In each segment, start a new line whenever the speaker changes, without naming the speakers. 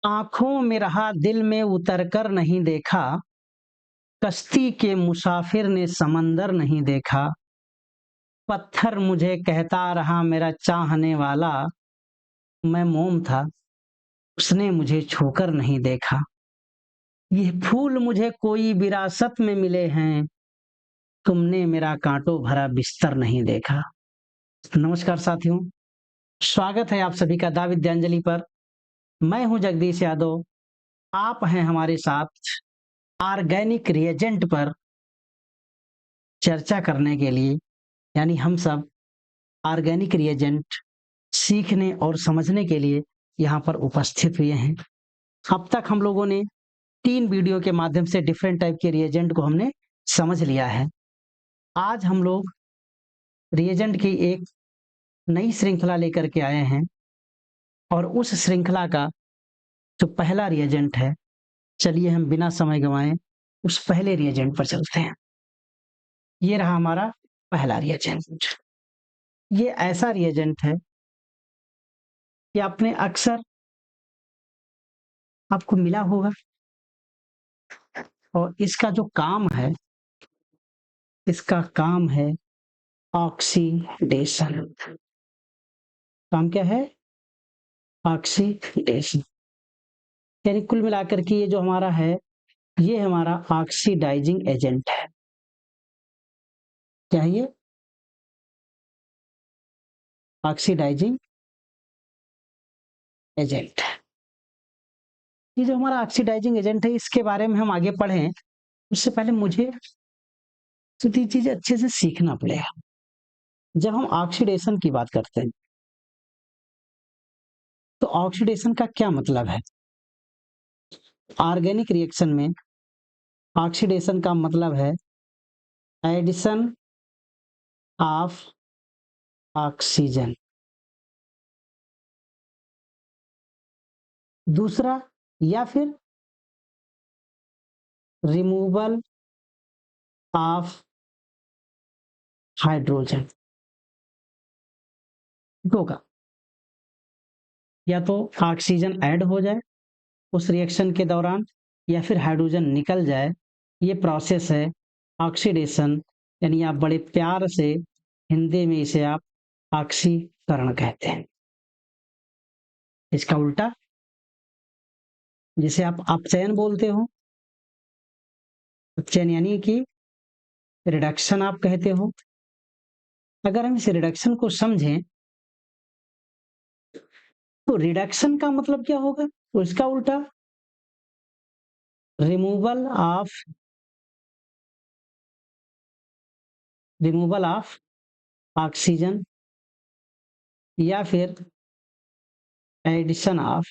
आँखों में रहा दिल में उतर कर नहीं देखा, कश्ती के मुसाफिर ने समंदर नहीं देखा। पत्थर मुझे कहता रहा मेरा चाहने वाला, मैं मोम था उसने मुझे छूकर नहीं देखा। ये फूल मुझे कोई विरासत में मिले हैं, तुमने मेरा कांटों भरा बिस्तर नहीं देखा। नमस्कार साथियों, स्वागत है आप सभी का दा विद्यांजलि पर। मैं हूं जगदीश यादव। आप हैं हमारे साथ ऑर्गेनिक रिएजेंट पर चर्चा करने के लिए, यानी हम सब ऑर्गेनिक रिएजेंट सीखने और समझने के लिए यहाँ पर उपस्थित हुए हैं। अब तक हम लोगों ने 3 वीडियो के माध्यम से डिफरेंट टाइप के रिएजेंट को हमने समझ लिया है। आज हम लोग रिएजेंट की एक नई श्रृंखला लेकर के आए हैं और उस श्रृंखला का जो पहला रिएजेंट है, चलिए हम बिना समय गंवाए उस पहले रिएजेंट पर चलते हैं। ये रहा हमारा पहला रिएजेंट। ये ऐसा रिएजेंट है कि आपने अक्सर आपको मिला होगा और इसका जो काम है, इसका काम है ऑक्सीडेशन। काम क्या है? ऑक्सीडेशन। यानी कुल मिलाकर के ये जो हमारा है, ये हमारा ऑक्सीडाइजिंग एजेंट है। क्या है ये? Oxidising agent. ये जो हमारा ऑक्सीडाइजिंग एजेंट है, इसके बारे में हम आगे पढ़ें उससे पहले मुझे तो ये चीजें अच्छे से सीखना पड़ेगा। जब हम ऑक्सीडेशन की बात करते हैं तो ऑक्सीडेशन का क्या मतलब है? ऑर्गेनिक रिएक्शन में ऑक्सीडेशन का मतलब है एडिशन ऑफ ऑक्सीजन। दूसरा, या फिर रिमूवल ऑफ हाइड्रोजन होगा। या तो ऑक्सीजन ऐड हो जाए उस रिएक्शन के दौरान, या फिर हाइड्रोजन निकल जाए। ये प्रोसेस है ऑक्सीडेशन, यानी आप बड़े प्यार से हिंदी में इसे आप ऑक्सीकरण कहते हैं। इसका उल्टा जिसे आप अपचयन बोलते हो, अपचयन यानी कि रिडक्शन आप कहते हो। अगर हम इस रिडक्शन को समझें तो रिडक्शन का मतलब क्या होगा? तो इसका उल्टा रिमूवल ऑफ ऑक्सीजन, या फिर एडिशन ऑफ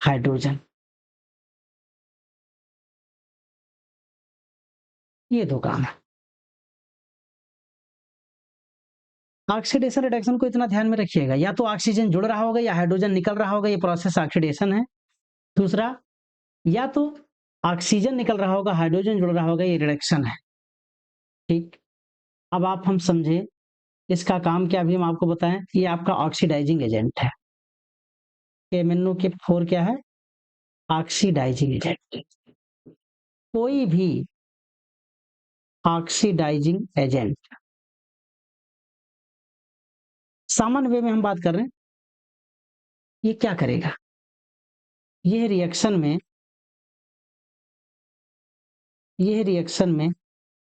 हाइड्रोजन। ये दो काम है। ऑक्सीडेशन रिडक्शन को इतना ध्यान में रखिएगा, या तो ऑक्सीजन जुड़ रहा होगा या हाइड्रोजन निकल रहा होगा, ये प्रोसेस ऑक्सीडेशन है। दूसरा, या तो ऑक्सीजन निकल रहा होगा हाइड्रोजन जुड़ रहा होगा, ये रिडक्शन है। ठीक, अब आप हम समझे इसका काम क्या, भी हम आपको बताएं। ये आपका ऑक्सीडाइजिंग एजेंट है। MnO4 क्या है? Oxidising agent. कोई भी ऑक्सीडाइजिंग एजेंट, सामान्य वे में हम बात कर रहे हैं, ये क्या करेगा? यह रिएक्शन में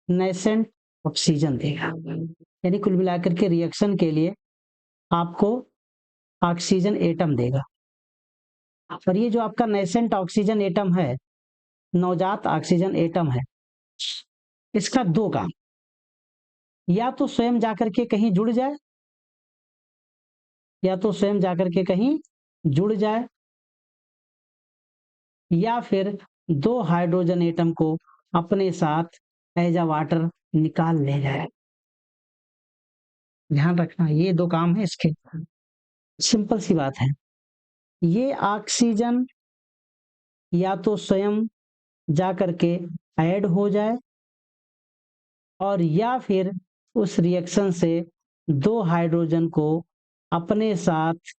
नेसेंट ऑक्सीजन देगा। यानी कुल मिलाकर के रिएक्शन के लिए आपको ऑक्सीजन एटम देगा। और ये जो आपका नेसेंट ऑक्सीजन एटम है, नवजात ऑक्सीजन एटम है, इसका दो काम, या तो स्वयं जाकर के कहीं जुड़ जाए, या फिर दो हाइड्रोजन एटम को अपने साथ एज अ वाटर निकाल ले जाए। ध्यान रखना, ये दो काम है इसके। सिंपल सी बात है। ये ऑक्सीजन या तो स्वयं जाकर के ऐड हो जाए, और या फिर उस रिएक्शन से दो हाइड्रोजन को अपने साथ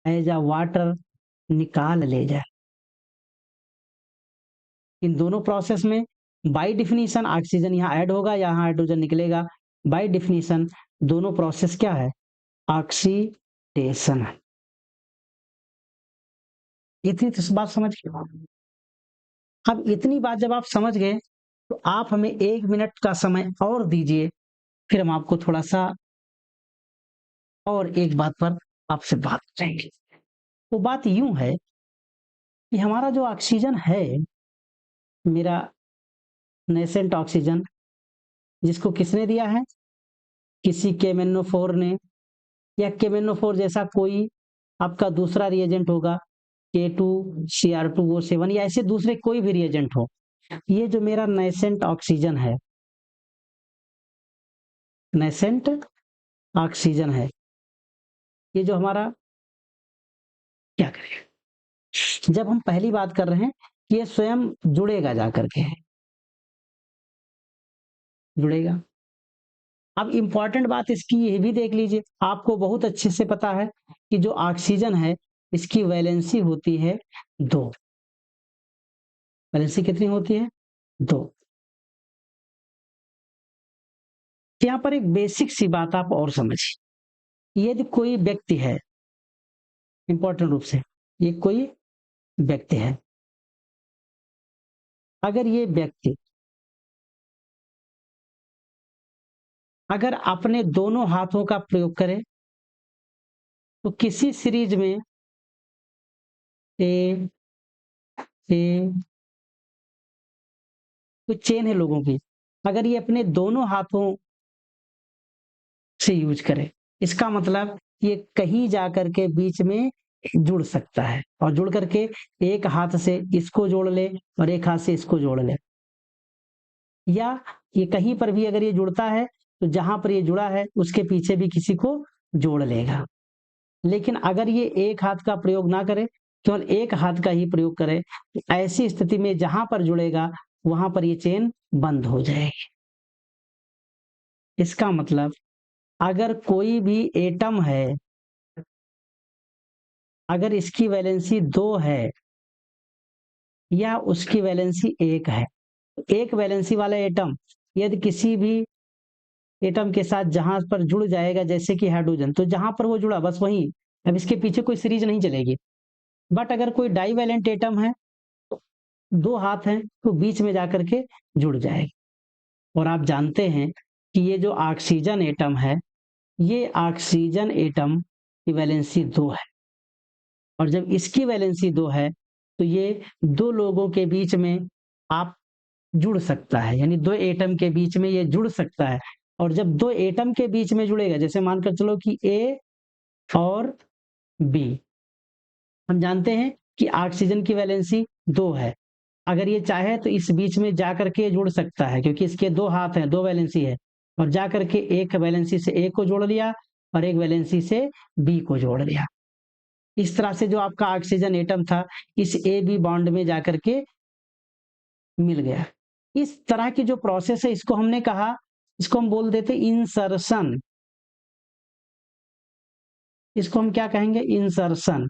एज अ वाटर निकाल ले जाए। इन दोनों प्रोसेस में बाय डिफिनीशन ऑक्सीजन यहाँ ऐड होगा, यहाँ हाइड्रोजन निकलेगा। बाय डिफिनीशन दोनों प्रोसेस क्या है? ऑक्सीडेशन है। इतनी तो बात समझ गए। अब इतनी बात जब आप समझ गए तो आप हमें 1 मिनट का समय और दीजिए, फिर हम आपको थोड़ा सा और एक बात पर आपसे बात करेंगे। वो बात यूं है कि हमारा जो ऑक्सीजन है, मेरा नेसेंट ऑक्सीजन, जिसको किसने दिया है? किसी केमेनोफोर ने, या केमेनोफोर जैसा कोई आपका दूसरा रिएजेंट होगा, K2Cr2O7 या ऐसे दूसरे कोई भी रिएजेंट हो। ये जो मेरा नेसेंट ऑक्सीजन है, नेसेंट ऑक्सीजन है, ये जो हमारा क्या करेगा? जब हम पहली बात कर रहे हैं कि ये स्वयं जुड़ेगा जाकर के, जुड़ेगा। अब इंपॉर्टेंट बात इसकी ये भी देख लीजिए, आपको बहुत अच्छे से पता है कि जो ऑक्सीजन है इसकी वैलेंसी होती है 2। वैलेंसी कितनी होती है? 2। यहाँ पर एक बेसिक सी बात आप और समझिए। यदि कोई व्यक्ति है, इंपॉर्टेंट रूप से, ये कोई व्यक्ति है, अगर ये व्यक्ति अगर अपने दोनों हाथों का प्रयोग करे तो किसी सीरीज में ए ए तो चेन है लोगों की, अगर ये अपने दोनों हाथों से यूज करे, इसका मतलब ये कहीं जाकर के बीच में जुड़ सकता है, और जुड़ करके एक हाथ से इसको जोड़ ले और एक हाथ से इसको जोड़ ले, या ये कहीं पर भी अगर ये जुड़ता है तो जहां पर ये जुड़ा है उसके पीछे भी किसी को जोड़ लेगा। लेकिन अगर ये एक हाथ का प्रयोग ना करे, केवल एक हाथ का ही प्रयोग करे, तो ऐसी स्थिति में जहां पर जुड़ेगा वहां पर ये चेन बंद हो जाएगी। इसका मतलब अगर कोई भी एटम है, अगर इसकी वैलेंसी 2 है या उसकी वैलेंसी 1 है, एक वैलेंसी वाला एटम यदि किसी भी एटम के साथ जहां पर जुड़ जाएगा, जैसे कि हाइड्रोजन, तो जहां पर वो जुड़ा बस वहीं, अब इसके पीछे कोई सीरीज नहीं चलेगी। बट अगर कोई डाईवैलेंट एटम है, 2 हाथ हैं, तो बीच में जाकर के जुड़ जाएगी। और आप जानते हैं कि ये जो ऑक्सीजन एटम है, ये ऑक्सीजन एटम की वैलेंसी 2 है, और जब इसकी वैलेंसी 2 है तो ये 2 लोगों के बीच में आप जुड़ सकता है, यानी 2 एटम के बीच में ये जुड़ सकता है। और जब 2 एटम के बीच में जुड़ेगा, जैसे मानकर चलो कि ए और बी, हम जानते हैं कि ऑक्सीजन की वैलेंसी 2 है, अगर ये चाहे तो इस बीच में जाकर के जुड़ सकता है, क्योंकि इसके 2 हाथ हैं, 2 वैलेंसी है, और जाकर के एक वैलेंसी से ए को जोड़ लिया और एक वैलेंसी से बी को जोड़ लिया। इस तरह से जो आपका ऑक्सीजन एटम था, इस ए बी बॉन्ड में जाकर के मिल गया। इस तरह की जो प्रोसेस है, इसको हमने कहा, इसको हम बोल देते इंसर्शन। इसको हम क्या कहेंगे? इंसर्शन।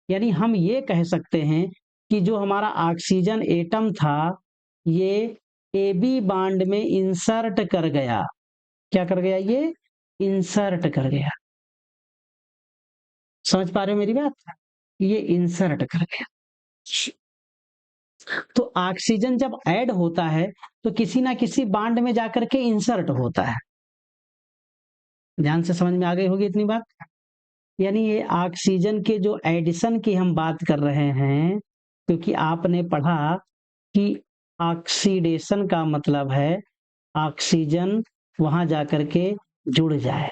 यानी हम ये कह सकते हैं कि जो हमारा ऑक्सीजन एटम था, ये ए बी बॉन्ड में इंसर्ट कर गया। क्या कर गया? ये इंसर्ट कर गया। समझ पा रहे हो मेरी बात? ये इंसर्ट कर गया। तो ऑक्सीजन जब ऐड होता है तो किसी ना किसी बॉन्ड में जाकर के इंसर्ट होता है। ध्यान से समझ में आ गई होगी इतनी बात। यानी ये ऑक्सीजन के जो एडिशन की हम बात कर रहे हैं, क्योंकि आपने पढ़ा कि ऑक्सीडेशन का मतलब है ऑक्सीजन वहां जाकर के जुड़ जाए,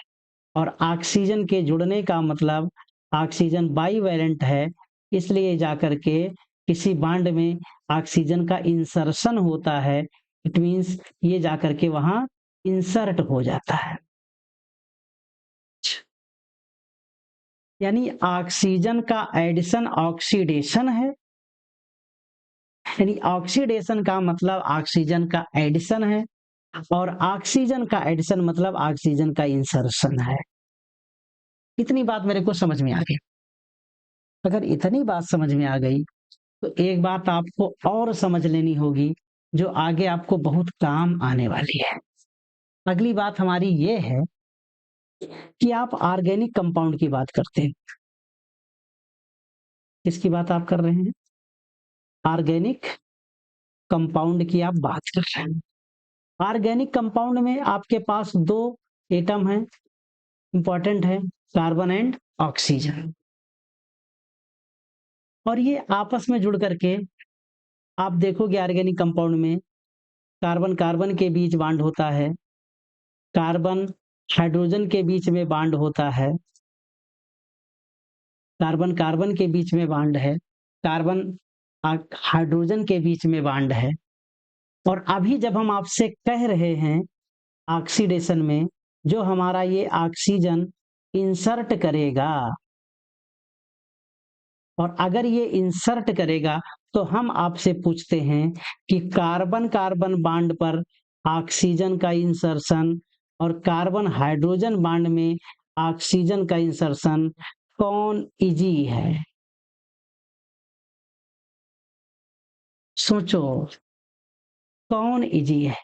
और ऑक्सीजन के जुड़ने का मतलब ऑक्सीजन बाईवैलेंट है, इसलिए जाकर के किसी बॉन्ड में ऑक्सीजन का इंसर्शन होता है। इट मीन्स ये जाकर के वहां इंसर्ट हो जाता है। यानी ऑक्सीजन का एडिशन ऑक्सीडेशन है, यानी ऑक्सीडेशन का मतलब ऑक्सीजन का एडिशन है, और ऑक्सीजन का एडिशन मतलब ऑक्सीजन का इंसर्शन है। इतनी बात मेरे को समझ में आ गई। अगर इतनी बात समझ में आ गई तो एक बात आपको और समझ लेनी होगी जो आगे आपको बहुत काम आने वाली है। अगली बात हमारी ये है कि आप ऑर्गेनिक कंपाउंड की बात करते हैं। किसकी बात आप कर रहे हैं? ऑर्गेनिक कंपाउंड की आप बात कर रहे हैं। ऑर्गेनिक कंपाउंड में आपके पास दो एटम हैं, इंपॉर्टेंट है, कार्बन एंड ऑक्सीजन। और ये आपस में जुड़ करके आप देखोगे ऑर्गेनिक कंपाउंड में कार्बन कार्बन के बीच बॉन्ड होता है, कार्बन हाइड्रोजन के बीच में बॉन्ड होता है, कार्बन कार्बन के बीच में बॉन्ड है, कार्बन हाइड्रोजन के बीच में बॉन्ड है। और अभी जब हम आपसे कह रहे हैं ऑक्सीडेशन में जो हमारा ये ऑक्सीजन इंसर्ट करेगा, और अगर ये इंसर्ट करेगा तो हम आपसे पूछते हैं कि कार्बन कार्बन बॉन्ड पर ऑक्सीजन का इंसर्शन और कार्बन हाइड्रोजन बॉन्ड में ऑक्सीजन का इंसर्शन कौन इजी है? सोचो, कौन इजी है?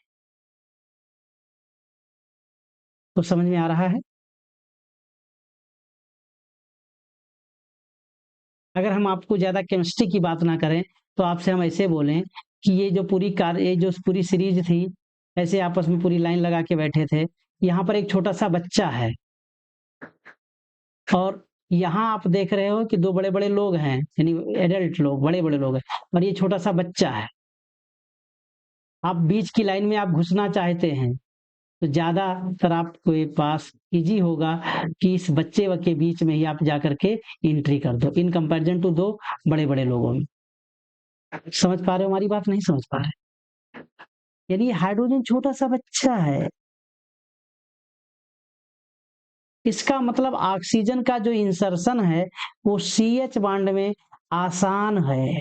तो समझ में आ रहा है? अगर हम आपको ज्यादा केमिस्ट्री की बात ना करें तो आपसे हम ऐसे बोलें कि ये जो पूरी सीरीज थी, ऐसे आपस में पूरी लाइन लगा के बैठे थे, यहाँ पर एक छोटा सा बच्चा है और यहाँ आप देख रहे हो कि दो बड़े बड़े लोग हैं, यानी एडल्ट लोग, बड़े बड़े लोग हैं, और ये छोटा सा बच्चा है। आप बीच की लाइन में आप घुसना चाहते हैं तो ज्यादातर आपके पास इजी होगा कि इस बच्चे के बीच में ही आप जा करके एंट्री कर दो, इन कंपैरिजन टू दो बड़े बड़े लोगों में। समझ पा रहे हो हमारी बात? नहीं समझ पा रहे? यानी हाइड्रोजन छोटा सा बच्चा है, इसका मतलब ऑक्सीजन का जो इंसर्शन है वो CH बॉन्ड में आसान है।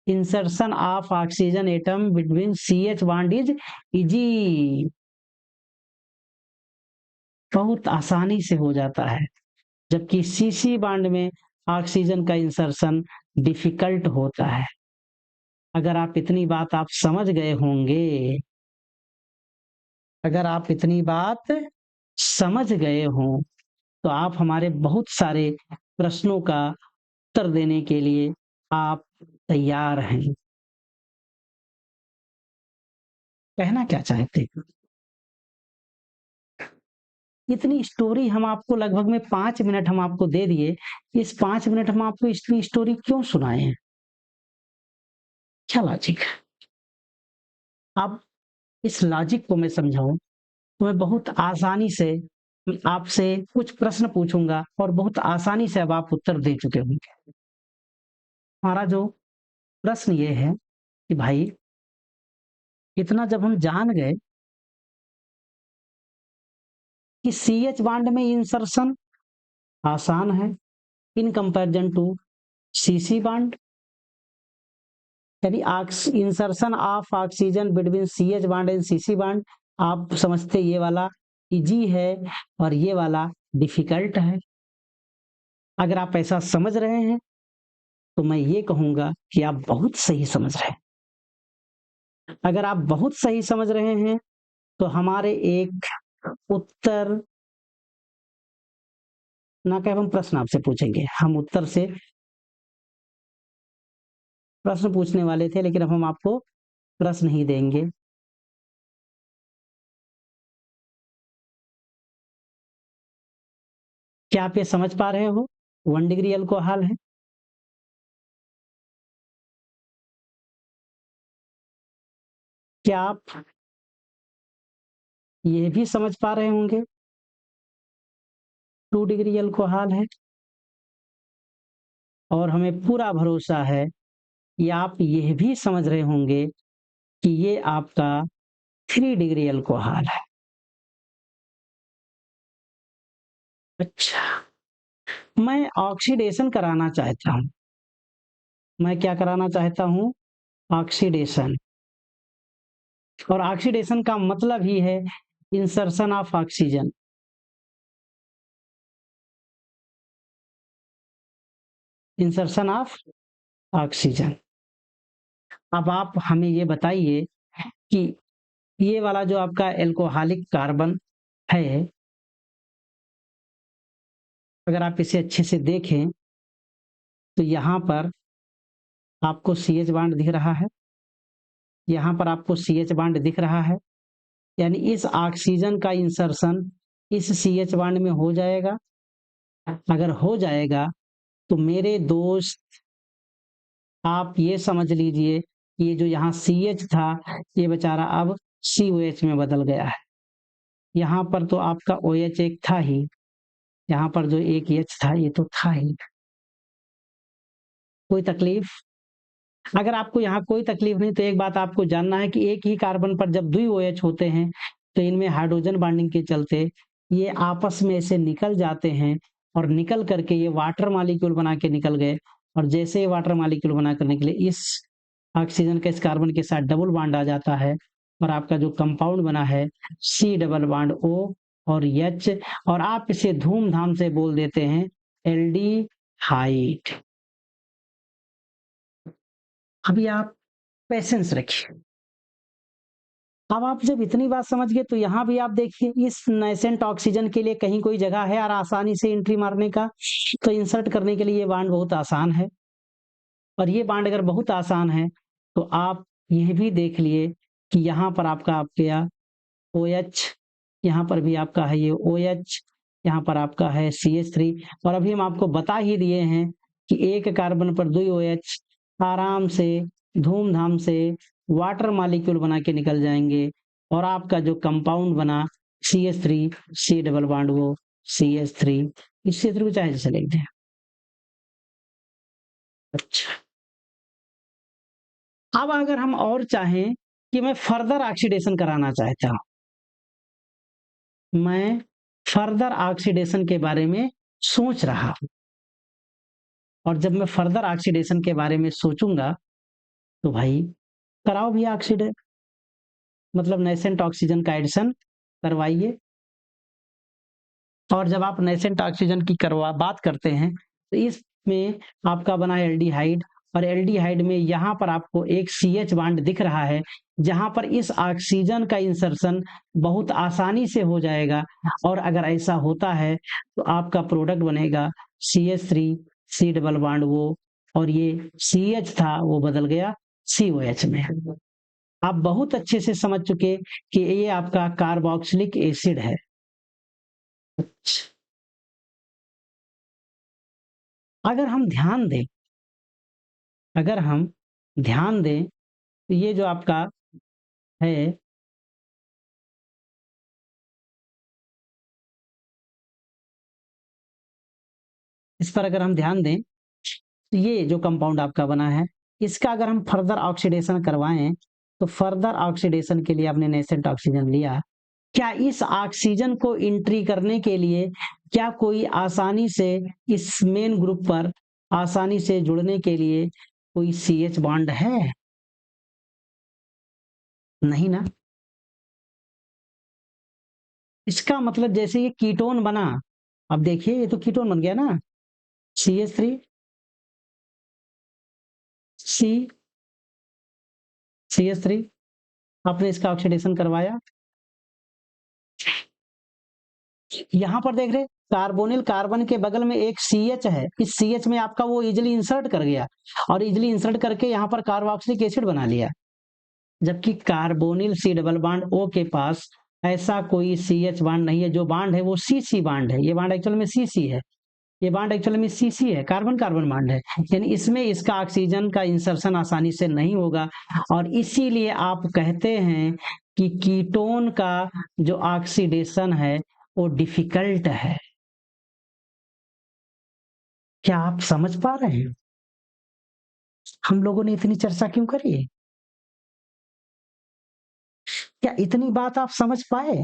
Insertion of oxygen atom between CH bond is easy, बहुत आसानी से हो जाता है, जबकि CC बॉन्ड में ऑक्सीजन का इंसर्शन डिफिकल्ट होता है। अगर आप इतनी बात आप समझ गए होंगे, अगर आप इतनी बात समझ गए हो तो आप हमारे बहुत सारे प्रश्नों का उत्तर देने के लिए आप तैयार हैं। कहना क्या चाहते हैं? इतनी स्टोरी हम आपको लगभग में 5 मिनट हम आपको दे दिए, इस 5 मिनट हम आपको इतनी स्टोरी क्यों सुनाए हैं? क्या लॉजिक है? अब इस लॉजिक को मैं समझाऊं तो मैं बहुत आसानी से आपसे कुछ प्रश्न पूछूंगा और बहुत आसानी से अब आप उत्तर दे चुके होंगे। हमारा जो प्रश्न ये है कि भाई इतना जब हम जान गए कि CH बॉन्ड में इंसर्शन आसान है in comparison to CC bond, यानी insertion of oxygen between CH bond and CC bond आप समझते ये वाला इजी है और ये वाला डिफिकल्ट है। अगर आप ऐसा समझ रहे हैं तो मैं ये कहूंगा कि आप बहुत सही समझ रहे हैं। अगर आप बहुत सही समझ रहे हैं तो हमारे एक उत्तर ना कह, हम प्रश्न आपसे पूछेंगे, हम उत्तर से प्रश्न पूछने वाले थे लेकिन अब हम आपको प्रश्न ही देंगे। क्या आप ये समझ पा रहे हो? 1 डिग्री अल्कोहल है। क्या आप ये भी समझ पा रहे होंगे 2 डिग्री अल्कोहल है? और हमें पूरा भरोसा है कि आप यह भी समझ रहे होंगे कि ये आपका 3 डिग्री अल्कोहल है। अच्छा, मैं ऑक्सीडेशन कराना चाहता हूं। मैं क्या कराना चाहता हूं? ऑक्सीडेशन। और ऑक्सीडेशन का मतलब ही है insertion of oxygen. Insertion of oxygen. अब आप हमें ये बताइए कि ये वाला जो आपका एल्कोहलिक कार्बन है, अगर आप इसे अच्छे से देखें तो यहाँ पर आपको CH बॉन्ड दिख रहा है, यहाँ पर आपको CH बॉन्ड दिख रहा है, यानी इस ऑक्सीजन का इंसर्शन इस CH बॉन्ड में हो जाएगा। अगर हो जाएगा तो मेरे दोस्त आप ये समझ लीजिए ये जो यहाँ CH था ये बेचारा अब COH में बदल गया है। यहाँ पर तो आपका OH एक था ही, यहाँ पर जो एक H था ये तो था ही। कोई तकलीफ? अगर आपको यहाँ कोई तकलीफ नहीं तो एक बात आपको जानना है कि एक ही कार्बन पर जब दुई OH होते हैं तो इनमें हाइड्रोजन बॉन्डिंग के चलते ये आपस में से निकल जाते हैं और निकल करके ये वाटर मॉलिक्यूल बना के निकल गए, और जैसे ये वाटर मॉलिक्यूल बना कर निकले इस ऑक्सीजन का इस कार्बन के साथ डबल बॉन्ड आ जाता है और आपका जो कंपाउंड बना है C डबल बॉन्ड O और H, और आप इसे धूमधाम से बोल देते हैं एल्डिहाइड। अभी आप पेशेंस रखिए। अब आप जब इतनी बात समझ गए तो यहाँ भी आप देखिए इस नेसेंट ऑक्सीजन के लिए कहीं कोई जगह है और आसानी से एंट्री मारने का, तो इंसर्ट करने के लिए ये बॉन्ड बहुत आसान है। और ये बॉन्ड अगर बहुत आसान है तो आप यह भी देख लिए कि यहाँ पर आपका OH, यहाँ पर भी आपका है ये OH, यहाँ पर आपका है CH3, और अभी हम आपको बता ही दिए हैं कि एक कार्बन पर दो OH आराम से धूमधाम से वाटर मॉलिक्यूल बना के निकल जाएंगे, और आपका जो कंपाउंड बना CH3 C डबल बॉन्ड वो CH3, इस क्षेत्र को चाहे जैसे लिख दें। अच्छा, अब अगर हम और चाहें कि मैं फर्दर ऑक्सीडेशन कराना चाहता हूं, मैं फर्दर ऑक्सीडेशन के बारे में सोच रहा हूं, और जब मैं फर्दर ऑक्सीडेशन के बारे में सोचूंगा तो भाई कराओ भी ऑक्सीडेट, मतलब नेसेंट ऑक्सीजन का एडिशन करवाइए। और जब आप नेसेंट ऑक्सीजन की बात करते हैं तो इसमें आपका बना है एल्डिहाइड, और एल्डिहाइड में यहाँ पर आपको एक CH बॉन्ड दिख रहा है जहां पर इस ऑक्सीजन का इंसर्शन बहुत आसानी से हो जाएगा, और अगर ऐसा होता है तो आपका प्रोडक्ट बनेगा CH3 C डबल बॉन्ड वो, और ये CH था वो बदल गया COH में। आप बहुत अच्छे से समझ चुके कि ये आपका कार्बोक्सिलिक एसिड है। अगर हम ध्यान दें, अगर हम ध्यान दें तो ये जो आपका है इस पर अगर हम ध्यान दें तो ये जो कंपाउंड आपका बना है इसका अगर हम फर्दर ऑक्सीडेशन करवाएं तो फर्दर ऑक्सीडेशन के लिए आपने नेसेंट ऑक्सीजन लिया, क्या इस ऑक्सीजन को एंट्री करने के लिए क्या कोई आसानी से इस मेन ग्रुप पर आसानी से जुड़ने के लिए कोई CH बॉन्ड है? नहीं ना। इसका मतलब जैसे ये कीटोन बना, अब देखिए ये तो कीटोन बन गया ना, CH3 C CH3, आपने इसका ऑक्सीडेशन करवाया, यहां पर देख रहे कार्बोनिल कार्बन के बगल में एक CH है, इस CH में आपका वो इजिली इंसर्ट कर गया और इजिली इंसर्ट करके यहां पर कार्बोक्सिलिक एसिड बना लिया, जबकि carbonyl C double bond O के पास ऐसा कोई CH बॉन्ड नहीं है। जो बॉन्ड है वो CC बॉन्ड है, ये बॉन्ड एक्चुअल में CC है, ये बॉन्ड एक्चुअल में CC है, कार्बन कार्बन बॉन्ड है, यानी इसमें इसका ऑक्सीजन का इंसर्शन आसानी से नहीं होगा, और इसीलिए आप कहते हैं कि कीटोन का जो ऑक्सीडेशन है वो डिफिकल्ट है। क्या आप समझ पा रहे हैं हम लोगों ने इतनी चर्चा क्यों करी है? क्या इतनी बात आप समझ पाए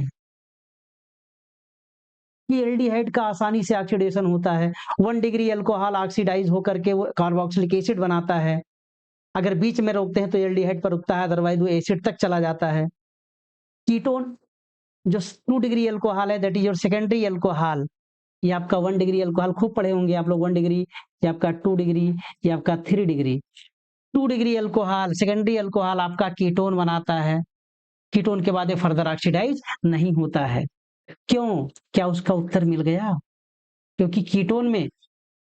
कि एल्डिहाइड का आसानी से ऑक्सीडेशन होता है, 1 डिग्री अल्कोहल ऑक्सीडाइज होकर के वो कार्बोक्सिलिक एसिड बनाता है, अगर बीच में रोकते हैं तो एल्डिहाइड पर रुकता है, अदरवाइज वो एसिड तक चला जाता है। कीटोन जो 2 डिग्री अल्कोहल है, that is your secondary alcohol, ये आपका 1 डिग्री अल्कोहल खूब पढ़े होंगे आप लोग, 1 डिग्री, ये आपका 2 डिग्री, ये आपका 3 degree. 2 degree alcohol, secondary alcohol आपका कीटोन बनाता है। कीटोन के बाद ये फर्दर ऑक्सीडाइज नहीं होता है। क्यों? क्या उसका उत्तर मिल गया? क्योंकि कीटोन में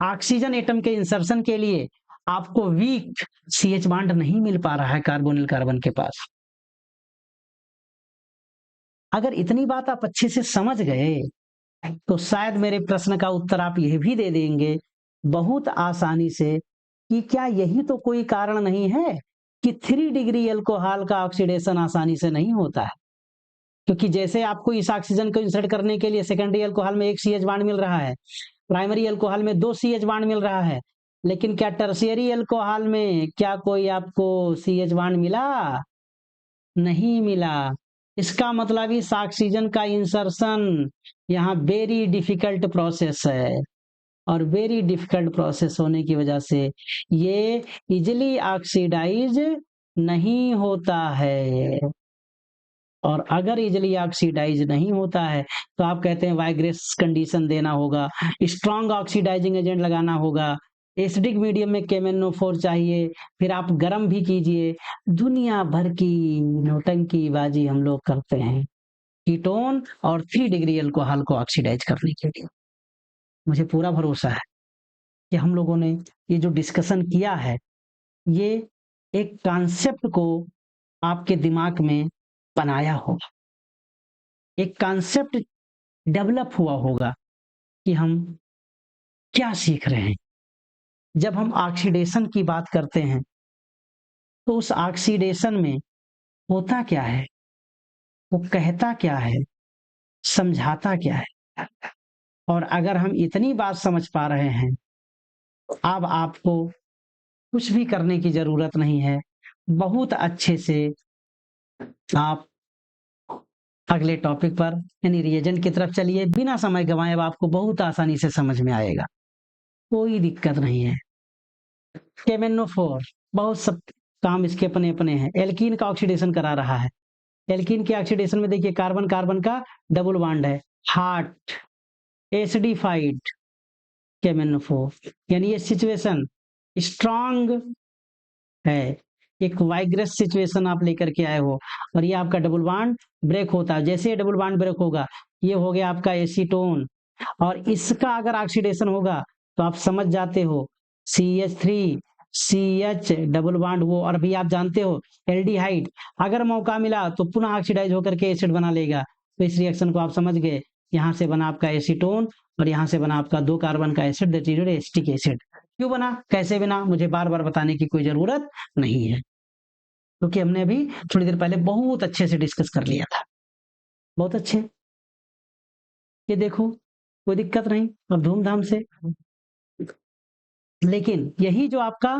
ऑक्सीजन एटम के इंसर्शन के लिए आपको वीक CH बॉन्ड नहीं मिल पा रहा है कार्बोनिल कार्बन के पास। अगर इतनी बात आप अच्छे से समझ गए तो शायद मेरे प्रश्न का उत्तर आप यह भी दे देंगे बहुत आसानी से कि क्या यही तो कोई कारण नहीं है कि 3 डिग्री अल्कोहल का ऑक्सीडेशन आसानी से नहीं होता है। क्योंकि जैसे आपको इस ऑक्सीजन को इंसर्ट करने के लिए सेकेंडरी अल्कोहल में 1 CH बॉन्ड मिल रहा है, प्राइमरी अल्कोहल में 2 CH बॉन्ड मिल रहा है, लेकिन क्या टर्शियरी अल्कोहल में क्या कोई आपको CH बॉन्ड मिला? नहीं मिला। इसका मतलब इस ऑक्सीजन का इंसर्शन यहाँ वेरी डिफिकल्ट प्रोसेस है, और वेरी डिफिकल्ट प्रोसेस होने की वजह से ये इजिली ऑक्सीडाइज नहीं होता है। और अगर इजिली ऑक्सीडाइज नहीं होता है तो आप कहते हैं वाइग्रेस कंडीशन देना होगा, स्ट्रॉन्ग ऑक्सीडाइजिंग एजेंट लगाना होगा, एसिडिक मीडियम में KMnO4 चाहिए, फिर आप गर्म भी कीजिए। दुनिया भर की नौटंकीबाजी हम लोग करते हैं कीटोन और 3 डिग्री अल्कोहल को ऑक्सीडाइज करने के लिए। मुझे पूरा भरोसा है कि हम लोगों ने ये जो डिस्कशन किया है, ये एक कॉन्सेप्ट को आपके दिमाग में बनाया होगा, एक कॉन्सेप्ट डेवलप हुआ होगा कि हम क्या सीख रहे हैं। जब हम ऑक्सीडेशन की बात करते हैं तो उस ऑक्सीडेशन में होता क्या है, वो कहता क्या है, समझाता क्या है। और अगर हम इतनी बात समझ पा रहे हैं तो अब आपको कुछ भी करने की जरूरत नहीं है, बहुत अच्छे से आप अगले टॉपिक पर यानी रिएजेंट की तरफ चलिए, बिना समय गंवाए। अब आपको बहुत आसानी से समझ में आएगा, कोई दिक्कत नहीं है। KMnO4 बहुत सब काम इसके अपने अपने हैं। एल्कीन का ऑक्सीडेशन करा रहा है, एल्कीन के ऑक्सीडेशन में देखिए कार्बन कार्बन का डबल बॉन्ड है, हार्ट एसिडिफाइड KMnO4, यानी ये सिचुएशन स्ट्रॉन्ग है, एक वाइग्रेस सिचुएशन आप लेकर के आए हो, और ये आपका डबल बॉन्ड ब्रेक होता है। जैसे ये डबल बॉन्ड ब्रेक होगा, ये हो गया आपका एसीटोन, और इसका अगर ऑक्सीडेशन होगा तो आप समझ जाते हो CH3 CH डबल बॉन्ड वो, और भी आप जानते हो एल्डिहाइड अगर मौका मिला तो पुनः ऑक्सीडाइज होकर के एसिड बना लेगा। तो इस रिएक्शन को आप समझ गए, यहाँ से बना आपका एसीटोन और यहाँ से बना आपका 2 कार्बन का acid, that is acetic acid. क्यों बना, कैसे बना, मुझे बार बार बताने की कोई जरूरत नहीं है, क्योंकि हमने अभी थोड़ी देर पहले बहुत अच्छे से डिस्कस कर लिया था, बहुत अच्छे। ये देखो कोई दिक्कत नहीं, अब धूमधाम से। लेकिन यही जो आपका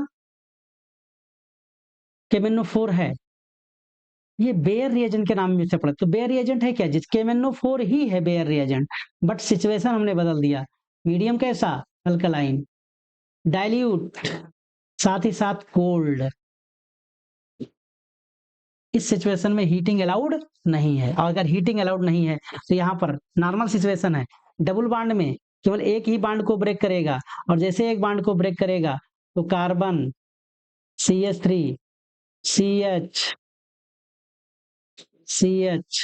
KMnO4 है, ये बेयर रिएजेंट के नाम में से पड़े, तो बेयर रिएजेंट है क्या, जिस KMnO4 ही है बेयर रिएजेंट, बट सिचुएशन हमने बदल दिया। मीडियम कैसा, अल्कलाइन, डाइल्यूट, साथ ही साथ कोल्ड। इस सिचुएशन में हीटिंग अलाउड नहीं है, और अगर हीटिंग अलाउड नहीं है तो यहाँ पर नॉर्मल सिचुएशन है, डबल बॉन्ड में केवल एक ही बॉन्ड को ब्रेक करेगा, और जैसे एक बॉन्ड को ब्रेक करेगा तो carbon CH3 CH CH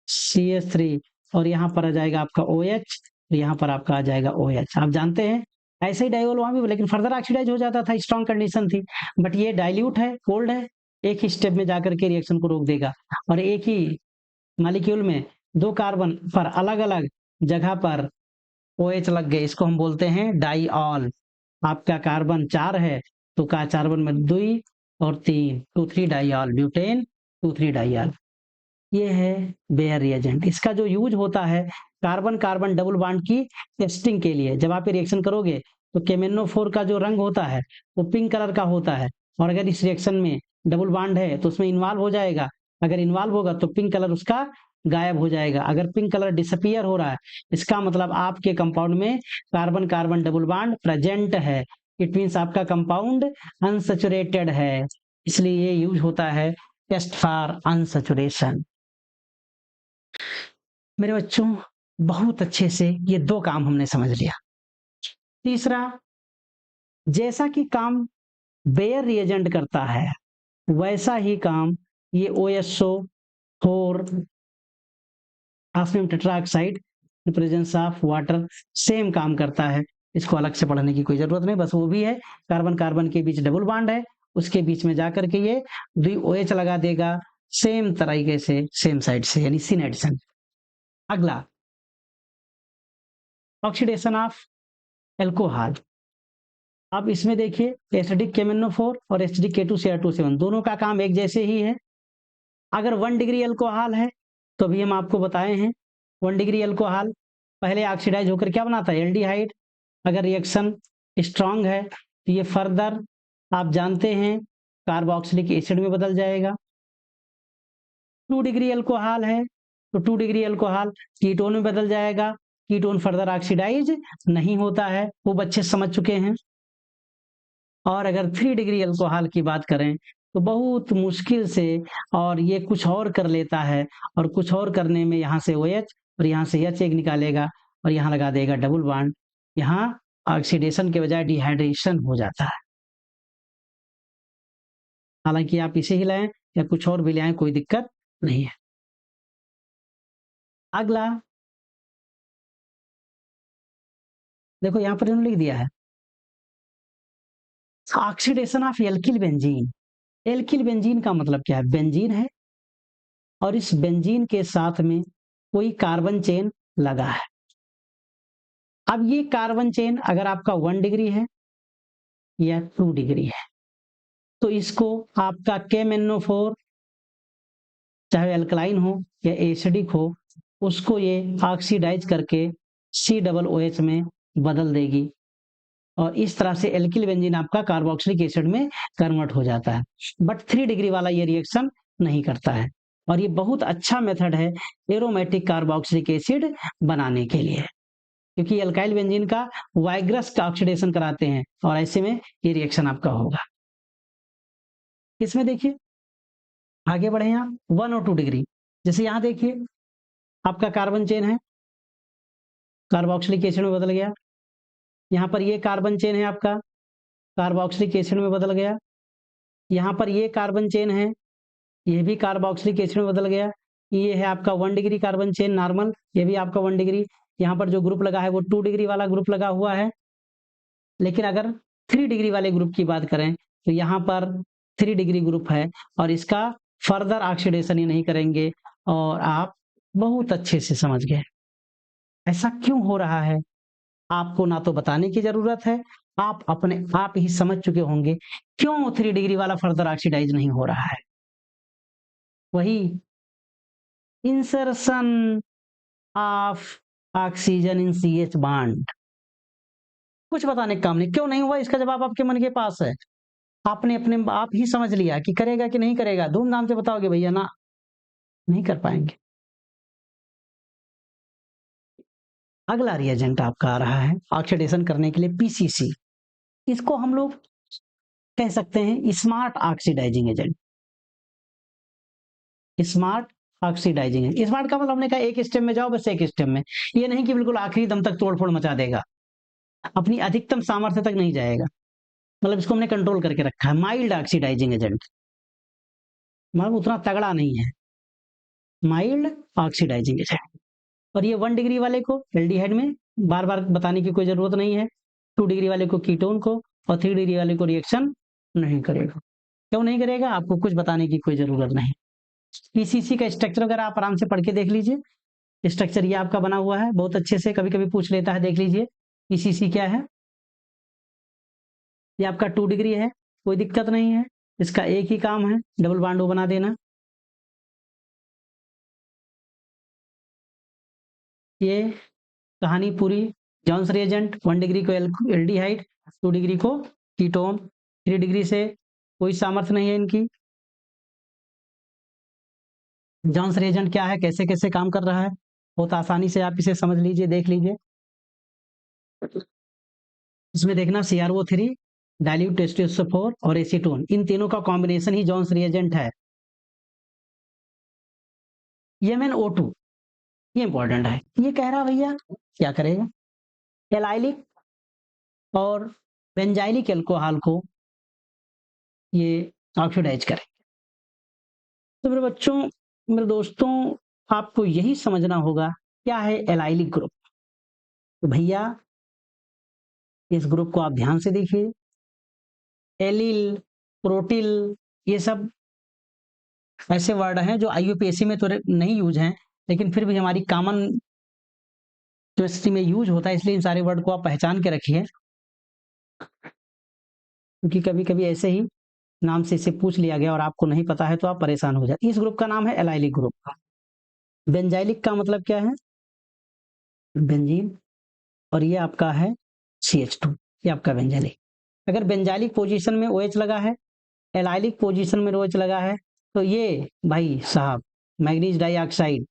CH3 और यहाँ पर आ जाएगा आपका OH, यहाँ पर आपका आ जाएगा OH। आप जानते हैं ऐसे ही डाइवोल वहां भी, लेकिन फर्दर ऑक्सीडाइज हो जाता था, स्ट्रॉन्ग कंडीशन थी, बट ये डाइल्यूट है, कोल्ड है, एक ही स्टेप में जाकर के रिएक्शन को रोक देगा। और एक ही मॉलिक्यूल में 2 कार्बन पर अलग अलग जगह पर OH लग गए, इसको हम बोलते हैं डाइऑल। आपका कार्बन 4 है तो का कार्बन में 2 और 3, 2,3 डाइऑल, ब्यूटेन 2,3 डाइऑल। ये है बेयर रिएजेंट। इसका जो यूज होता है कार्बन कार्बन डबल बॉन्ड की टेस्टिंग के लिए। जब आप ये रिएक्शन करोगे तो KMnO4 का जो रंग होता है वो पिंक कलर का होता है, और अगर इस रिएक्शन में डबल बॉन्ड है तो उसमें इन्वॉल्व हो जाएगा, अगर इन्वॉल्व होगा तो पिंक कलर उसका गायब हो जाएगा। अगर पिंक कलर डिसअपियर हो रहा है, इसका मतलब आपके कंपाउंड में carbon carbon double bond present है, इट मीन्स आपका कंपाउंड अनसैचुरेटेड है, इसलिए ये यूज होता है टेस्ट फॉर अनसैचुरेशन। मेरे बच्चों, बहुत अच्छे से ये 2 काम हमने समझ लिया। तीसरा, जैसा कि काम बेयर रिएजेंट करता है, वैसा ही काम ये OSO4 osmium tetroxide in presence of water same काम करता है। इसको अलग से पढ़ने की कोई जरूरत नहीं, बस वो भी है कार्बन कार्बन के बीच डबल बॉन्ड है, उसके बीच में जाकर के ये OH लगा देगा सेम तरीके से, सेम साइड से, यानी सिन एडिशन। अगला, ऑक्सीडेशन ऑफ एल्कोहल। अब इसमें देखिए एसिडिक KMnO4 और एसिडिक K2Cr2O7 दोनों का काम एक जैसे ही है। अगर 1 डिग्री अल्कोहल है तो भी हम आपको बताए हैं 1 डिग्री अल्कोहल पहले ऑक्सीडाइज होकर क्या बनाता है, एल्डिहाइड। अगर रिएक्शन स्ट्रांग है तो ये फर्दर आप जानते हैं कार्बोक्सिलिक एसिड में बदल जाएगा। 2 डिग्री अल्कोहल है तो 2 डिग्री अल्कोहल कीटोन में बदल जाएगा। कीटोन फर्दर ऑक्सीडाइज नहीं होता है, वो बच्चे समझ चुके हैं। और अगर 3 डिग्री अल्कोहल की बात करें तो बहुत मुश्किल से, और ये कुछ और कर लेता है, और कुछ और करने में यहाँ से OH और यहाँ से H एक निकालेगा और यहाँ लगा देगा डबल बॉन्ड। यहाँ ऑक्सीडेशन के बजाय डिहाइड्रेशन हो जाता है। हालांकि आप इसे ही लाएं या कुछ और भी लाएं, कोई दिक्कत नहीं है। अगला देखो यहाँ पर इन्होंने लिख दिया है oxidation of alkyl benzene. Alkyl benzene का मतलब क्या है, बेंजीन है और इस बेंजीन के साथ में कोई कार्बन चेन लगा है। अब ये कार्बन चेन अगर आपका 1 डिग्री है या 2 डिग्री है तो इसको आपका KMnO4 चाहे अल्कलाइन हो या एसिडिक हो, उसको ये ऑक्सीडाइज करके COOH में बदल देगी और इस तरह से एल्किल बेंजीन आपका कार्बोक्सिलिक एसिड में कन्वर्ट हो जाता है। बट 3 डिग्री वाला ये रिएक्शन नहीं करता है और ये बहुत अच्छा मेथड है एरोमेटिक कार्बोक्सिलिक एसिड बनाने के लिए, क्योंकि अल्काइल बेंजीन का वाइग्रस का ऑक्सीडेशन कराते हैं और ऐसे में ये रिएक्शन आपका होगा। इसमें देखिए आगे बढ़े यहाँ 1 और 2 डिग्री, जैसे यहाँ देखिए आपका कार्बन चेन है, कार्बोक्सिलिक एसिड में बदल गया। यहाँ पर ये कार्बन चेन है आपका, कार्बोक्सिलिक एसिड में बदल गया। यहाँ पर ये कार्बन चेन है, ये भी कार्बोक्सिलिक एसिड में बदल गया। ये है आपका 1 डिग्री कार्बन चेन नॉर्मल, ये भी आपका 1 डिग्री। यहाँ पर जो ग्रुप लगा है वो 2 डिग्री वाला ग्रुप लगा हुआ है। लेकिन अगर 3 डिग्री वाले ग्रुप की बात करें तो यहाँ पर 3 डिग्री ग्रुप है और इसका फर्दर ऑक्सीडेशन ही नहीं करेंगे और आप बहुत अच्छे से समझ गए। ऐसा क्यों हो रहा है आपको ना तो बताने की जरूरत है, आप अपने आप ही समझ चुके होंगे क्यों 3 डिग्री वाला फर्दर ऑक्सीडाइज नहीं हो रहा है। वही insertion of oxygen in CH bond. कुछ बताने का काम नहीं, क्यों नहीं हुआ इसका जवाब आपके मन के पास है। आपने अपने आप ही समझ लिया कि करेगा कि नहीं करेगा, धूमधाम से बताओगे भैया ना, नहीं कर पाएंगे। अगला रिएजेंट आपका आ रहा है ऑक्सीडेशन करने के लिए PCC। इसको हम लोग कह सकते हैं smart oxidising agent. Smart oxidising है, स्मार्ट का मतलब हमने कहा एक स्टेप में जाओ, बस एक स्टेप में, ये नहीं कि बिल्कुल आखिरी दम तक तोड़फोड़ मचा देगा, अपनी अधिकतम सामर्थ्य तक नहीं जाएगा, मतलब इसको हमने कंट्रोल करके रखा है। माइल्ड ऑक्सीडाइजिंग एजेंट, मतलब उतना तगड़ा नहीं है, माइल्ड ऑक्सीडाइजिंग एजेंट। और ये 1 डिग्री वाले को एल्डिहाइड में बार बार बताने की कोई जरूरत नहीं है, 2 डिग्री वाले को कीटोन को, और 3 डिग्री वाले को रिएक्शन नहीं करेगा। क्यों नहीं करेगा, आपको कुछ बताने की कोई जरूरत नहीं। PCC का स्ट्रक्चर अगर आप आराम से पढ़ के देख लीजिए, स्ट्रक्चर ये आपका बना हुआ है बहुत अच्छे से, कभी कभी पूछ लेता है, देख लीजिए PCC क्या है। ये आपका 2 डिग्री है, कोई दिक्कत नहीं है, इसका एक ही काम है डबल बॉन्ड बना देना। ये कहानी पूरी। जॉन्स रिएजेंट 1 डिग्री को एल्डिहाइड, 2 डिग्री को कीटोन, 3 डिग्री से कोई सामर्थ्य नहीं है इनकी। जॉन्स रिएजेंट क्या है, कैसे कैसे काम कर रहा है, बहुत आसानी से आप इसे समझ लीजिए, देख लीजिए। इसमें देखना CrO3, डाइल्यूट H2SO4 और एसीटोन, इन तीनों का कॉम्बिनेशन ही जॉन्स रिएजेंट है। MnO2 ये इंपॉर्टेंट है। ये कह रहा भैया क्या करेगा, एलाइलिक और बेंजाइलिक अल्कोहल को ये ऑक्सीडाइज करें। तो मेरे बच्चों, मेरे दोस्तों, आपको यही समझना होगा क्या है एलाइलिक ग्रुप। तो भैया इस ग्रुप को आप ध्यान से देखिए, एलिल, प्रोटिल, ये सब ऐसे वर्ड हैं जो आईयूपीएससी में तो नहीं यूज हैं, लेकिन फिर भी हमारी कॉमन केमिस्ट्री में यूज होता है, इसलिए इन सारे वर्ड को आप पहचान के रखिए, क्योंकि कभी कभी ऐसे ही नाम से इसे पूछ लिया गया और आपको नहीं पता है तो आप परेशान हो जाते। इस ग्रुप का नाम है एलाइलिक ग्रुप। बेंजाइलिक का मतलब क्या है, बेंजीन, और ये आपका है CH2, ये आपका बेंजाइलिक। अगर बेंजाइलिक पोजीशन में OH लगा है, एलाइलिक पोजीशन में OH लगा है, तो ये भाई साहब मैग्नीज डाइऑक्साइड,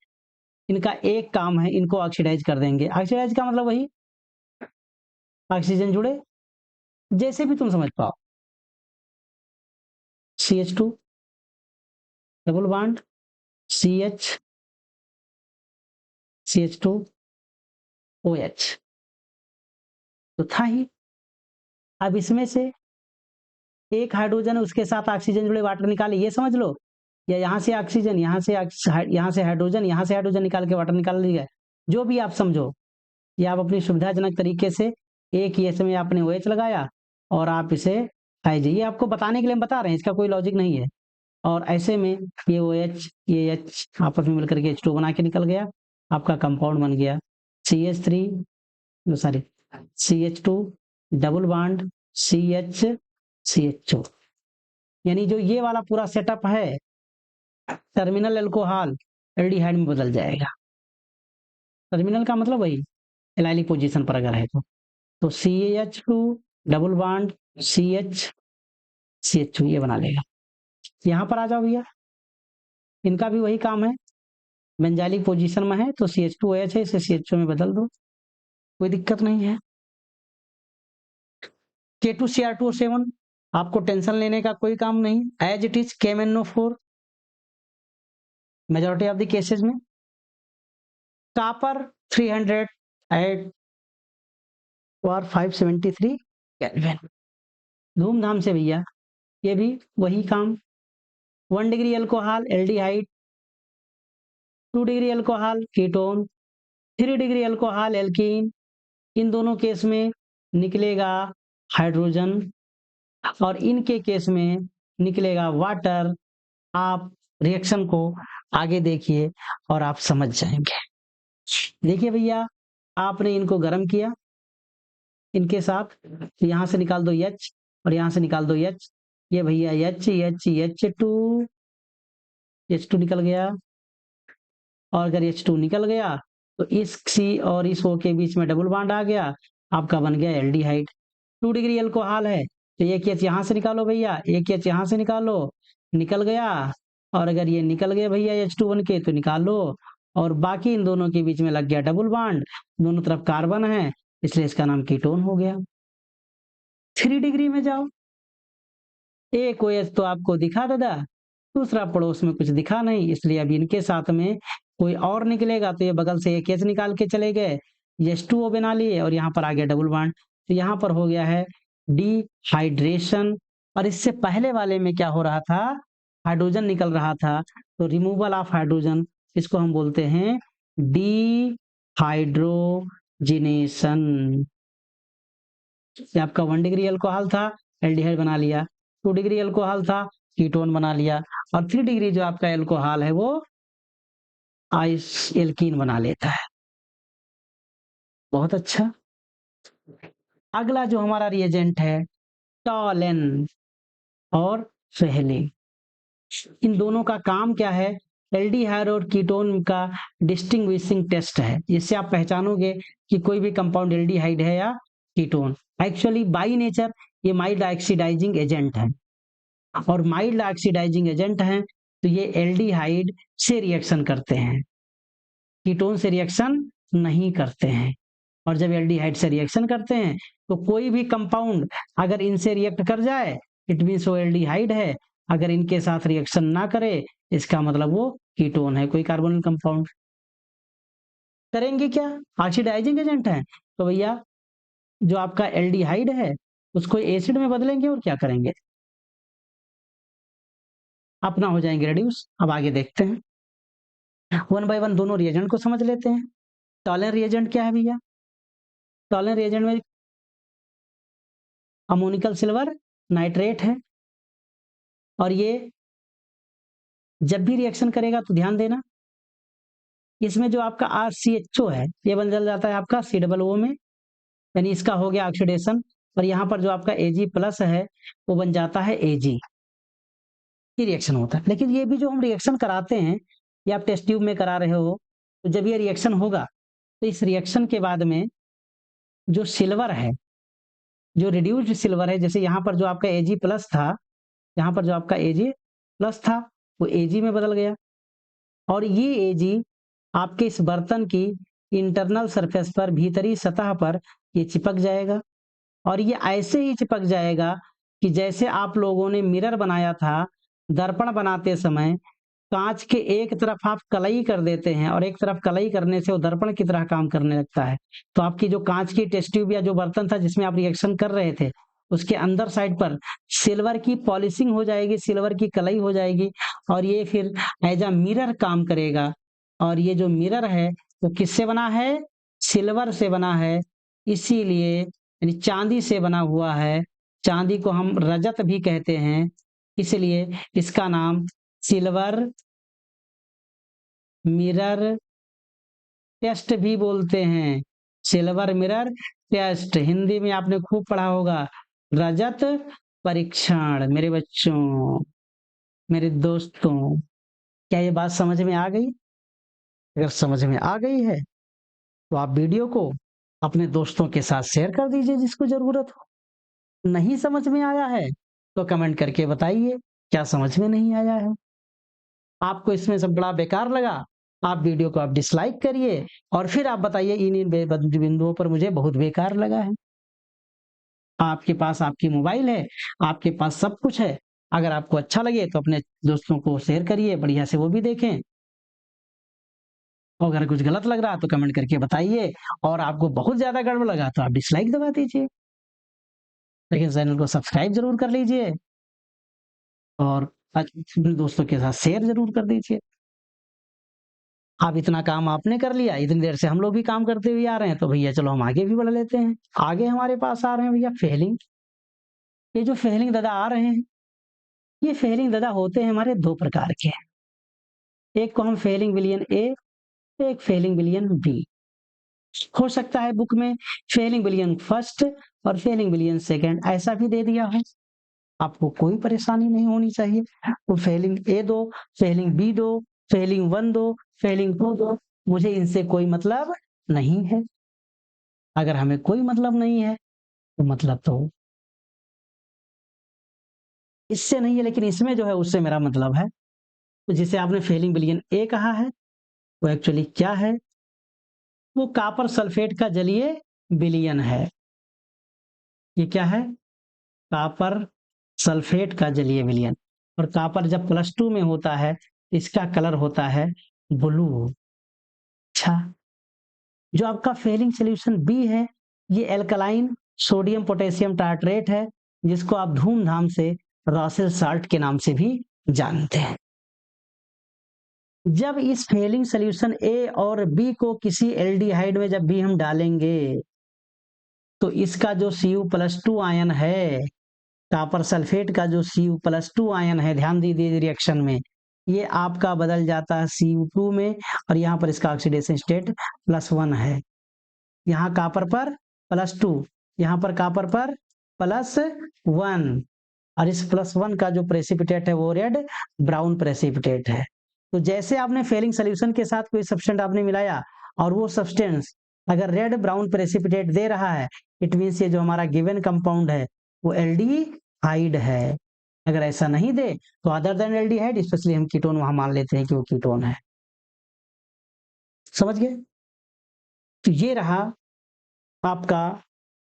इनका एक काम है, इनको ऑक्सीडाइज कर देंगे। ऑक्सीडाइज का मतलब वही ऑक्सीजन जुड़े, जैसे भी तुम समझ पाओ, CH2 double bond CH, CH2 OH, तो था ही। अब इसमें से एक हाइड्रोजन उसके साथ ऑक्सीजन जुड़े वाटर निकाले, ये समझ लो, या यहाँ से ऑक्सीजन, यहाँ से हाइड्रोजन, यहाँ से हाइड्रोजन निकाल के वाटर निकाल लिया, जो भी आप समझो, या आप अपनी सुविधाजनक तरीके से एक ही इसमें आपने OH लगाया और आप इसे खाई जाइए, आपको बताने के लिए हम बता रहे हैं, इसका कोई लॉजिक नहीं है। और ऐसे में ये OH ये H आपस में मिलकर के H2 बना के निकल गया, आपका कंपाउंड बन गया CH3, sorry CH2 double bond CH CH2। यानी जो ये वाला पूरा सेटअप है, टर्मिनल अल्कोहल एल्डिहाइड में बदल जाएगा। टर्मिनल का मतलब वही एलाइलिक पोजीशन पर अगर है तो CH2 double bond CH CH2 ये बना लेगा। यहाँ पर आ जाओ भैया, इनका भी वही काम है, बेंजाइलिक पोजीशन में है तो CH2OH है, इसे CH2 में बदल दो, कोई दिक्कत नहीं है। K2Cr2O7, आपको टेंशन लेने का कोई काम नहीं, as it is KMnO4 majority of the cases में। कॉपर 300 एट और 573 केल्विन, धूमधाम से भैया ये भी वही काम। 1 degree alcohol aldehyde, 2 degree alcohol ketone, 3 degree alcohol alkene, इन दोनों केस में निकलेगा हाइड्रोजन और इनके केस में निकलेगा वाटर। आप रिएक्शन को आगे देखिए और आप समझ जाएंगे। देखिए भैया, आपने इनको गर्म किया, इनके साथ यहां से निकाल दो H और यहां से निकाल दो H, ये भैया H2 निकल गया, और अगर H2 निकल गया तो इस C और इस O के बीच में डबल बॉन्ड आ गया, आपका बन गया एल्डिहाइड। 2 डिग्री अल्कोहल है तो एक H यहाँ से निकालो भैया, एक H यहाँ से निकालो, निकल गया, और अगर ये निकल गया भैया H2 बन के तो निकाल लो, और बाकी इन दोनों के बीच में लग गया डबल बॉन्ड, दोनों तरफ कार्बन है, इसलिए इसका नाम कीटोन हो गया। 3 डिग्री में जाओ, एक OH तो आपको दिखा दादा, दूसरा पड़ोस में कुछ दिखा नहीं, इसलिए अब इनके साथ में कोई और निकलेगा तो ये बगल से एक H निकाल के चले गए, H2O बना लिए और यहाँ पर आ गया डबल बॉन्ड, तो यहाँ पर हो गया है डिहाइड्रेशन। और इससे पहले वाले में क्या हो रहा था, हाइड्रोजन निकल रहा था, तो रिमूवल ऑफ हाइड्रोजन, इसको हम बोलते हैं डिहाइड्रोजिनेशन। आपका 1 डिग्री अल्कोहल था, एल्डिहाइड बना लिया, 2 डिग्री अल्कोहल था, कीटोन बना लिया, और 3 डिग्री जो आपका अल्कोहल है वो आइस एल्कीन बना लेता है। बहुत अच्छा। अगला जो हमारा रिएजेंट है टॉलन और फेहलिन, इन दोनों का काम क्या है, एल्डिहाइड और कीटोन का डिस्टिंग्विशिंग टेस्ट है, जिससे आप पहचानोगे कि कोई भी कंपाउंड एल्डिहाइड है या कीटोन। एक्चुअली बाई नेचर ये माइल्ड ऑक्सीडाइजिंग एजेंट है, और माइल्ड ऑक्सीडाइजिंग एजेंट हैं तो ये एल्डिहाइड से रिएक्शन करते हैं, कीटोन से रिएक्शन नहीं करते हैं। और जब एल्डिहाइड से रिएक्शन करते हैं तो कोई भी कंपाउंड अगर इनसे रिएक्ट कर जाए इट मीन्स वो एल्डिहाइड है, अगर इनके साथ रिएक्शन ना करे इसका मतलब वो कीटोन है, कोई कार्बोनिल कंपाउंड। करेंगे क्या, ऑक्सीडाइजिंग एजेंट है, तो भैया जो आपका एल्डिहाइड है उसको एसिड में बदलेंगे और क्या करेंगे, अपना हो जाएंगे रेड्यूस। अब आगे देखते हैं, वन बाय वन दोनों रिएजेंट को समझ लेते हैं। टॉलन रिएजेंट क्या है भैया, टॉलन रिएजेंट में अमोनिकल सिल्वर नाइट्रेट है, और ये जब भी रिएक्शन करेगा तो ध्यान देना, इसमें जो आपका RCHO है ये बन जाता है आपका COO में, यानी इसका हो गया ऑक्सीडेशन, और यहाँ पर जो आपका Ag प्लस है वो बन जाता है Ag, ये रिएक्शन होता है। लेकिन ये भी जो हम रिएक्शन कराते हैं, या आप टेस्ट ट्यूब में करा रहे हो, तो जब ये रिएक्शन होगा तो इस रिएक्शन के बाद में जो सिल्वर है, जो रिड्यूस्ड सिल्वर है, जैसे यहाँ पर जो आपका Ag प्लस था, यहाँ पर जो आपका Ag प्लस था वो Ag में बदल गया, और ये Ag आपके इस बर्तन की इंटरनल सरफेस पर, भीतरी सतह पर ये चिपक जाएगा, और ये ऐसे ही चिपक जाएगा कि जैसे आप लोगों ने मिरर बनाया था, दर्पण बनाते समय कांच के एक तरफ आप कलई कर देते हैं और एक तरफ कलई करने से वो दर्पण की तरह काम करने लगता है। तो आपकी जो कांच की टेस्ट ट्यूब या जो बर्तन था जिसमें आप रिएक्शन कर रहे थे, उसके अंदर साइड पर सिल्वर की पॉलिशिंग हो जाएगी, सिल्वर की कलई हो जाएगी, और ये फिर एज अ मिरर काम करेगा। और ये जो मिरर है वो किससे बना है, सिल्वर से बना है, इसीलिए यानी चांदी से बना हुआ है। चांदी को हम रजत भी कहते हैं, इसलिए इसका नाम सिल्वर मिरर टेस्ट भी बोलते हैं। सिल्वर मिरर टेस्ट हिंदी में आपने खूब पढ़ा होगा, रजत परीक्षण। मेरे बच्चों, मेरे दोस्तों, क्या ये बात समझ में आ गई? अगर समझ में आ गई है तो आप वीडियो को अपने दोस्तों के साथ शेयर कर दीजिए जिसको जरूरत हो। नहीं समझ में आया है तो कमेंट करके बताइए क्या समझ में नहीं आया है। आपको इसमें सब बड़ा बेकार लगा, आप वीडियो को आप डिसलाइक करिए और फिर आप बताइए इन बिंदुओं पर मुझे बहुत बेकार लगा है। आपके पास आपकी मोबाइल है, आपके पास सब कुछ है, अगर आपको अच्छा लगे तो अपने दोस्तों को शेयर करिए, बढ़िया से वो भी देखें। और अगर कुछ गलत लग रहा तो कमेंट करके बताइए, और आपको बहुत ज्यादा गड़बड़ लगा तो आप डिसलाइक दबा दीजिए, लेकिन चैनल को सब्सक्राइब जरूर कर लीजिए और अपने दोस्तों के साथ शेयर जरूर कर दीजिए। अब इतना काम आपने कर लिया, इतनी देर से हम लोग भी काम करते हुए आ रहे हैं, तो भैया चलो हम आगे भी बढ़ लेते हैं। आगे हमारे पास आ रहे हैं भैया फेलिंग। ये जो फेलिंग दादा आ रहे हैं, ये फेलिंग दादा होते हैं हमारे दो प्रकार के। एक को हम फेलिंग विलियन ए, एक फेलिंग विलियन बी। हो सकता है बुक में फेलिंग विलियन फर्स्ट और फेलिंग विलियन सेकेंड ऐसा भी दे दिया है, आपको कोई परेशानी नहीं होनी चाहिए। तो फेलिंग ए दो, फेलिंग बी दो, फेलिंग वन दो, फेलिंग टू दो, मुझे इनसे कोई मतलब नहीं है। अगर हमें कोई मतलब नहीं है तो मतलब तो इससे नहीं है, लेकिन इसमें जो है उससे मेरा मतलब है। तो जिसे आपने फेलिंग विलियन ए कहा है वो एक्चुअली क्या है, वो कॉपर सल्फेट का जलीय विलयन है। ये क्या है, कॉपर सल्फेट का जलीय विलयन। और कॉपर जब +2 में होता है इसका कलर होता है ब्लू। अच्छा, जो आपका फेलिंग सोल्यूशन बी है ये एल्कलाइन सोडियम पोटेशियम टार्ट्रेट है, जिसको आप धूमधाम से रॉसेल साल्ट के नाम से भी जानते हैं। जब इस फेलिंग सोल्यूशन ए और बी को किसी एल्डिहाइड में जब भी हम डालेंगे तो इसका जो Cu+2 आयन है, कॉपर सल्फेट का जो Cu+2 आयन है, ध्यान दीजिए रिएक्शन में, ये आपका बदल जाता है Cu2 में, और यहाँ पर इसका ऑक्सीडेशन स्टेट +1 है। यहाँ कॉपर पर +2, यहाँ पर कॉपर पर +1, और इस +1 का जो प्रेसिपिटेट है वो रेड ब्राउन प्रेसिपिटेट है। तो जैसे आपने फेलिंग सोल्यूशन के साथ कोई सब्सटेंस आपने मिलाया और वो सब्सटेंस अगर रेड ब्राउन प्रेसिपिटेट दे रहा है, इट मीन्स ये जो हमारा गिवन कंपाउंड है वो एल्डिहाइड है। अगर ऐसा नहीं दे तो अदर देन एल्डिहाइड, स्पेशली हम कीटोन वहां मान लेते हैं कि वो कीटोन है। समझ गए? तो ये रहा आपका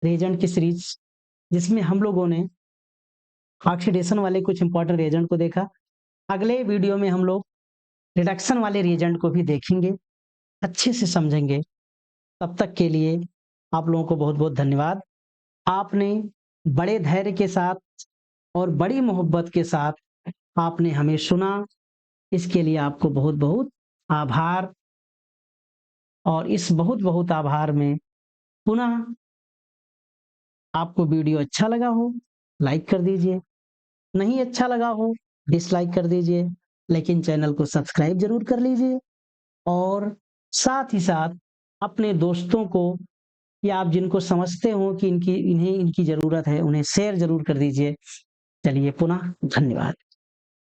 रिएजेंट की सीरीज, जिसमें हम लोगों ने ऑक्सीडेशन वाले कुछ इंपॉर्टेंट रिएजेंट को देखा। अगले वीडियो में हम लोग रिडक्शन वाले रिएजेंट को भी देखेंगे। अच्छे से समझेंगे। तब तक के लिए आप लोगों को बहुत-बहुत धन्यवाद। आपने बड़े धैर्य के साथ और बड़ी मोहब्बत के साथ आपने हमें सुना, इसके लिए आपको बहुत-बहुत आभार। और इस बहुत-बहुत आभार में पुनः आपको वीडियो अच्छा लगा हो, लाइक कर दीजिए, नहीं अच्छा लगा हो, डिसलाइक कर दीजिए, लेकिन चैनल को सब्सक्राइब ज़रूर कर लीजिए और साथ ही साथ अपने दोस्तों को या आप जिनको समझते हो कि इन्हें इनकी ज़रूरत है, उन्हें शेयर ज़रूर कर दीजिए। चलिए पुनः धन्यवाद।